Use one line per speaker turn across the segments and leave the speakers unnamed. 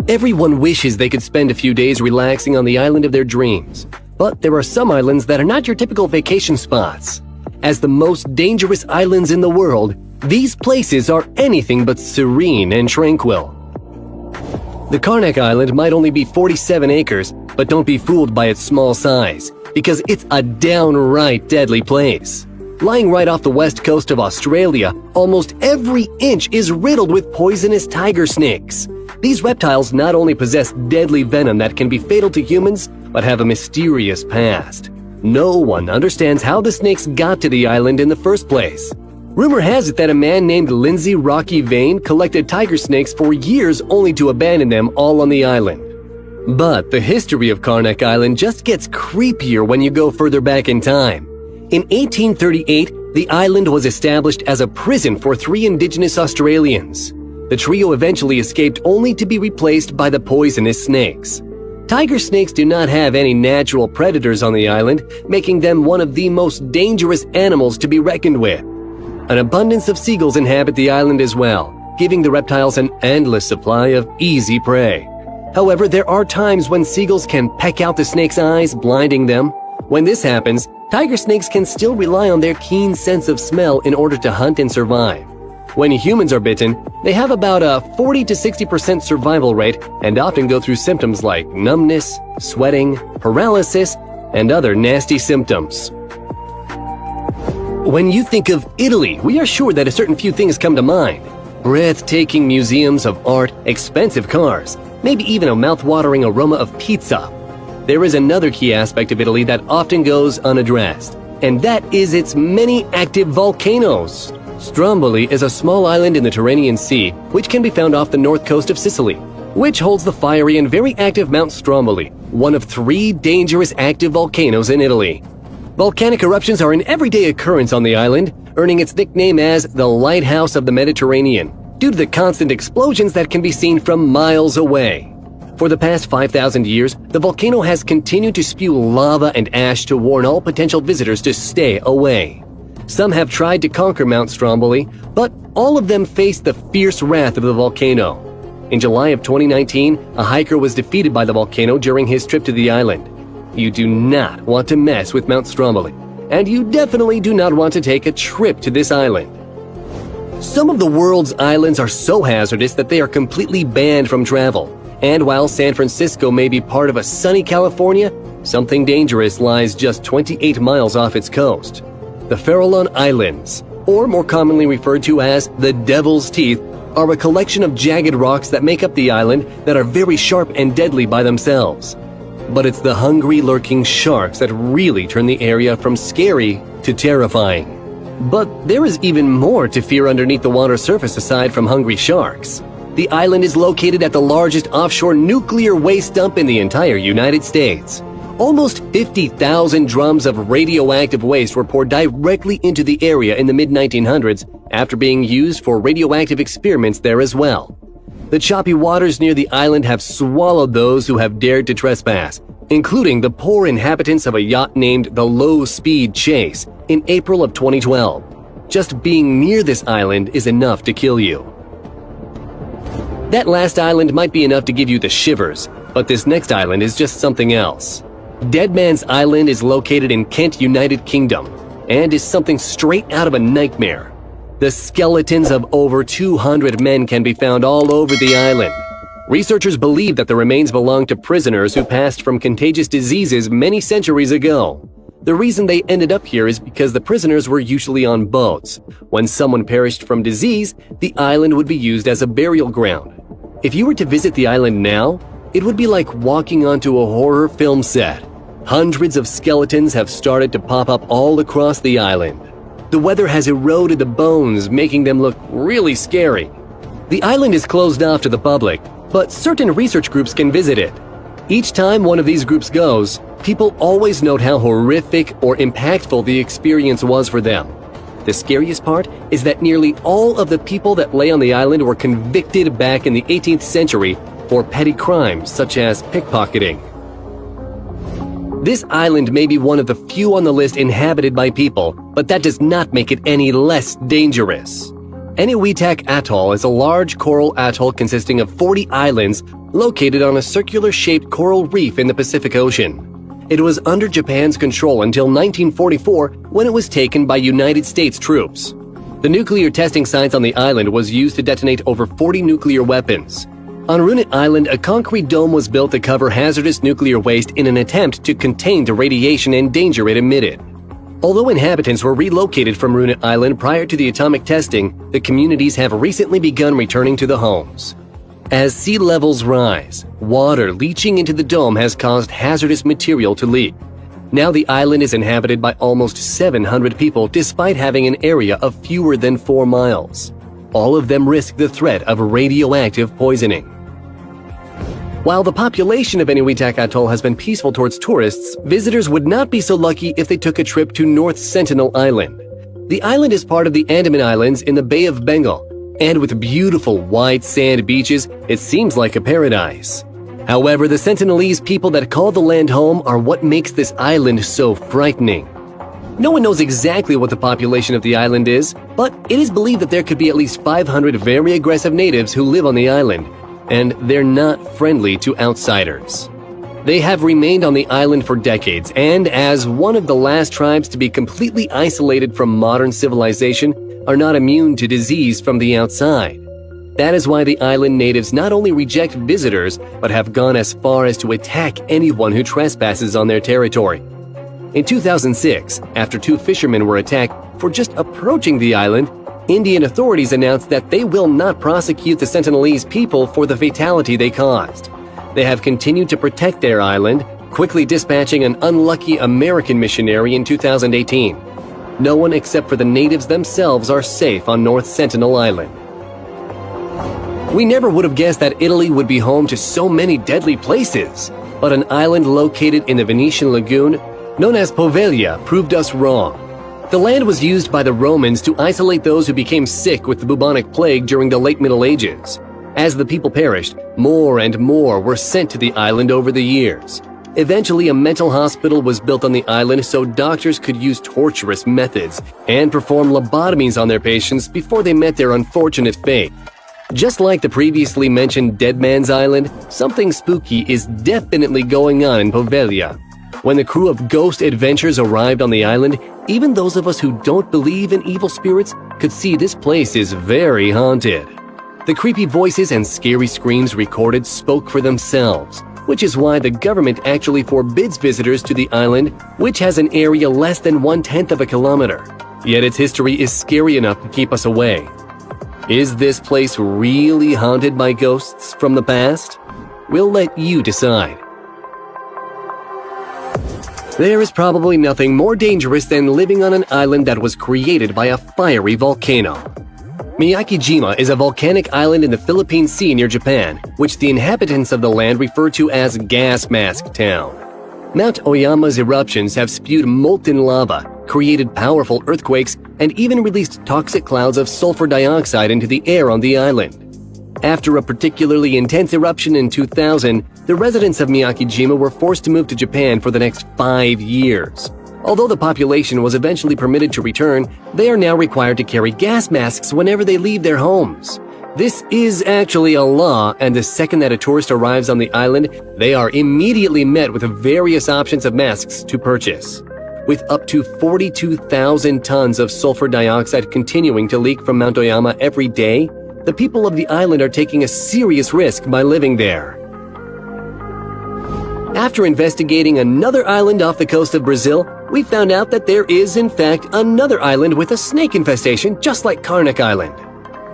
Everyone wishes they could spend a few days relaxing on the island of their dreams. But there are some islands that are not your typical vacation spots. As the most dangerous islands in the world, these places are anything but serene and tranquil. The Karnak Island might only be 47 acres, but don't be fooled by its small size, because it's a downright deadly place. Lying right off the west coast of Australia, almost every inch is riddled with poisonous tiger snakes. These reptiles not only possess deadly venom that can be fatal to humans, but have a mysterious past. No one understands how the snakes got to the island in the first place. Rumor has it that a man named Lindsay Rocky Vane collected tiger snakes for years only to abandon them all on the island. But the history of Karnak Island just gets creepier when you go further back in time. In 1838, the island was established as a prison for 3 indigenous Australians. The trio eventually escaped only to be replaced by the poisonous snakes. Tiger snakes do not have any natural predators on the island, making them one of the most dangerous animals to be reckoned with. An abundance of seagulls inhabit the island as well, giving the reptiles an endless supply of easy prey. However, there are times when seagulls can peck out the snake's eyes, blinding them. When this happens, tiger snakes can still rely on their keen sense of smell in order to hunt and survive. When humans are bitten, they have about a 40 to 60% survival rate and often go through symptoms like numbness, sweating, paralysis, and other nasty symptoms. When you think of Italy, we are sure that a certain few things come to mind. Breathtaking museums of art, expensive cars, maybe even a mouth-watering aroma of pizza. There is another key aspect of Italy that often goes unaddressed, and that is its many active volcanoes. Stromboli is a small island in the Tyrrhenian Sea, which can be found off the north coast of Sicily, which holds the fiery and very active Mount Stromboli, one of 3 dangerous active volcanoes in Italy. Volcanic eruptions are an everyday occurrence on the island, earning its nickname as the Lighthouse of the Mediterranean, due to the constant explosions that can be seen from miles away. For the past 5,000 years, the volcano has continued to spew lava and ash to warn all potential visitors to stay away. Some have tried to conquer Mount Stromboli, but all of them faced the fierce wrath of the volcano. In July of 2019, a hiker was defeated by the volcano during his trip to the island. You do not want to mess with Mount Stromboli, and you definitely do not want to take a trip to this island. Some of the world's islands are so hazardous that they are completely banned from travel. And while San Francisco may be part of a sunny California, something dangerous lies just 28 miles off its coast. The Farallon Islands, or more commonly referred to as the Devil's Teeth, are a collection of jagged rocks that make up the island that are very sharp and deadly by themselves. But it's the hungry, lurking sharks that really turn the area from scary to terrifying. But there is even more to fear underneath the water surface aside from hungry sharks. The island is located at the largest offshore nuclear waste dump in the entire United States. Almost 50,000 drums of radioactive waste were poured directly into the area in the mid-1900s after being used for radioactive experiments there as well. The choppy waters near the island have swallowed those who have dared to trespass, including the poor inhabitants of a yacht named the Low Speed Chase in April of 2012. Just being near this island is enough to kill you. That last island might be enough to give you the shivers, but this next island is just something else. Dead Man's Island is located in Kent, United Kingdom, and is something straight out of a nightmare. The skeletons of over 200 men can be found all over the island. Researchers believe that the remains belong to prisoners who passed from contagious diseases many centuries ago. The reason they ended up here is because the prisoners were usually on boats. When someone perished from disease, the island would be used as a burial ground. If you were to visit the island now, it would be like walking onto a horror film set. Hundreds of skeletons have started to pop up all across the island. The weather has eroded the bones, making them look really scary. The island is closed off to the public, but certain research groups can visit it. Each time one of these groups goes, people always note how horrific or impactful the experience was for them. The scariest part is that nearly all of the people that lay on the island were convicted back in the 18th century for petty crimes such as pickpocketing. This island may be one of the few on the list inhabited by people, but that does not make it any less dangerous. Eniwetok Atoll is a large coral atoll consisting of 40 islands located on a circular-shaped coral reef in the Pacific Ocean. It was under Japan's control until 1944 when it was taken by United States troops. The nuclear testing sites on the island was used to detonate over 40 nuclear weapons. On Runit Island, a concrete dome was built to cover hazardous nuclear waste in an attempt to contain the radiation and danger it emitted. Although inhabitants were relocated from Runit Island prior to the atomic testing, the communities have recently begun returning to the homes. As sea levels rise, water leaching into the dome has caused hazardous material to leak. Now the island is inhabited by almost 700 people despite having an area of fewer than 4 miles. All of them risk the threat of radioactive poisoning. While the population of Enewetak Atoll has been peaceful towards tourists, visitors would not be so lucky if they took a trip to North Sentinel Island. The island is part of the Andaman Islands in the Bay of Bengal, and with beautiful white sand beaches, it seems like a paradise. However, the Sentinelese people that call the land home are what makes this island so frightening. No one knows exactly what the population of the island is, but it is believed that there could be at least 500 very aggressive natives who live on the island, and they're not friendly to outsiders. They have remained on the island for decades, and as one of the last tribes to be completely isolated from modern civilization, are not immune to disease from the outside. That is why the island natives not only reject visitors, but have gone as far as to attack anyone who trespasses on their territory. In 2006, after 2 fishermen were attacked for just approaching the island, Indian authorities announced that they will not prosecute the Sentinelese people for the fatality they caused. They have continued to protect their island, quickly dispatching an unlucky American missionary in 2018. No one except for the natives themselves are safe on North Sentinel Island. We never would have guessed that Italy would be home to so many deadly places, but an island located in the Venetian lagoon, known as Poveglia, proved us wrong. The land was used by the Romans to isolate those who became sick with the bubonic plague during the late Middle Ages. As the people perished, more and more were sent to the island over the years. Eventually, a mental hospital was built on the island so doctors could use torturous methods and perform lobotomies on their patients before they met their unfortunate fate. Just like the previously mentioned Dead Man's Island, something spooky is definitely going on in Poveglia. When the crew of Ghost Adventures arrived on the island, even those of us who don't believe in evil spirits could see this place is very haunted. The creepy voices and scary screams recorded spoke for themselves, which is why the government actually forbids visitors to the island, which has an area less than 1/10 of a kilometer. Yet its history is scary enough to keep us away. Is this place really haunted by ghosts from the past? We'll let you decide. There is probably nothing more dangerous than living on an island that was created by a fiery volcano. Miyakijima is a volcanic island in the Philippine Sea near Japan, which the inhabitants of the land refer to as Gas Mask Town. Mount Oyama's eruptions have spewed molten lava, created powerful earthquakes, and even released toxic clouds of sulfur dioxide into the air on the island. After a particularly intense eruption in 2000, the residents of Miyakijima were forced to move to Japan for the next 5 years. Although the population was eventually permitted to return, they are now required to carry gas masks whenever they leave their homes. This is actually a law, and the second that a tourist arrives on the island, they are immediately met with various options of masks to purchase. With up to 42,000 tons of sulfur dioxide continuing to leak from Mount Oyama every day, the people of the island are taking a serious risk by living there. After investigating another island off the coast of Brazil, we found out that there is, in fact, another island with a snake infestation just like Karnak Island.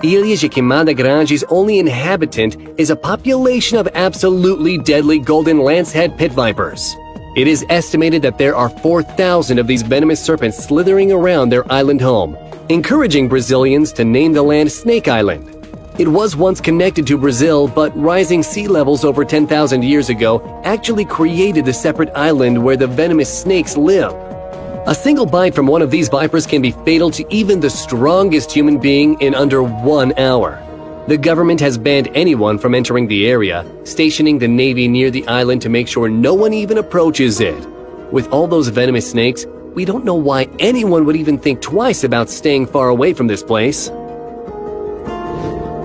Ilha de Queimada Grande's only inhabitant is a population of absolutely deadly golden lancehead pit vipers. It is estimated that there are 4,000 of these venomous serpents slithering around their island home, encouraging Brazilians to name the land Snake Island. It was once connected to Brazil, but rising sea levels over 10,000 years ago actually created the separate island where the venomous snakes live. A single bite from one of these vipers can be fatal to even the strongest human being in under 1 hour. The government has banned anyone from entering the area, stationing the Navy near the island to make sure no one even approaches it. With all those venomous snakes, we don't know why anyone would even think twice about staying far away from this place.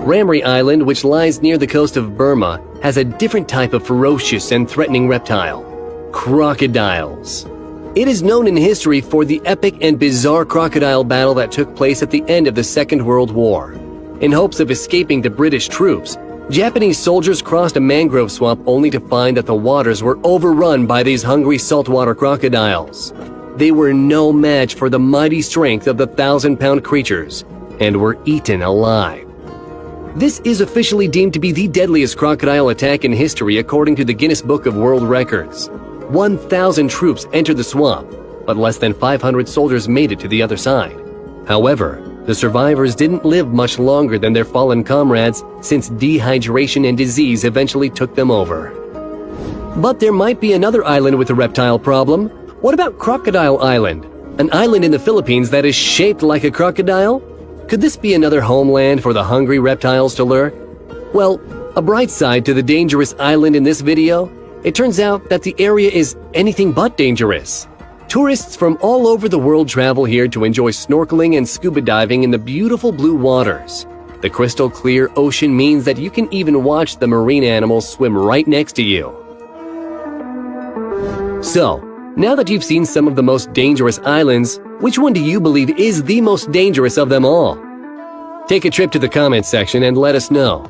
Ramri Island, which lies near the coast of Burma, has a different type of ferocious and threatening reptile: crocodiles. It is known in history for the epic and bizarre crocodile battle that took place at the end of the Second World War. In hopes of escaping to British troops, Japanese soldiers crossed a mangrove swamp only to find that the waters were overrun by these hungry saltwater crocodiles. They were no match for the mighty strength of the 1,000-pound creatures and were eaten alive. This is officially deemed to be the deadliest crocodile attack in history according to the Guinness Book of World Records. 1,000 troops entered the swamp, but less than 500 soldiers made it to the other side. However, the survivors didn't live much longer than their fallen comrades, since dehydration and disease eventually took them over. But there might be another island with a reptile problem. What about Crocodile Island? An island in the Philippines that is shaped like a crocodile? Could this be another homeland for the hungry reptiles to lure? Well, a bright side to the dangerous island in this video: it turns out that the area is anything but dangerous. Tourists from all over the world travel here to enjoy snorkeling and scuba diving in the beautiful blue waters. The crystal clear ocean means that you can even watch the marine animals swim right next to you. So, now that you've seen some of the most dangerous islands, which one do you believe is the most dangerous of them all? Take a trip to the comments section and let us know.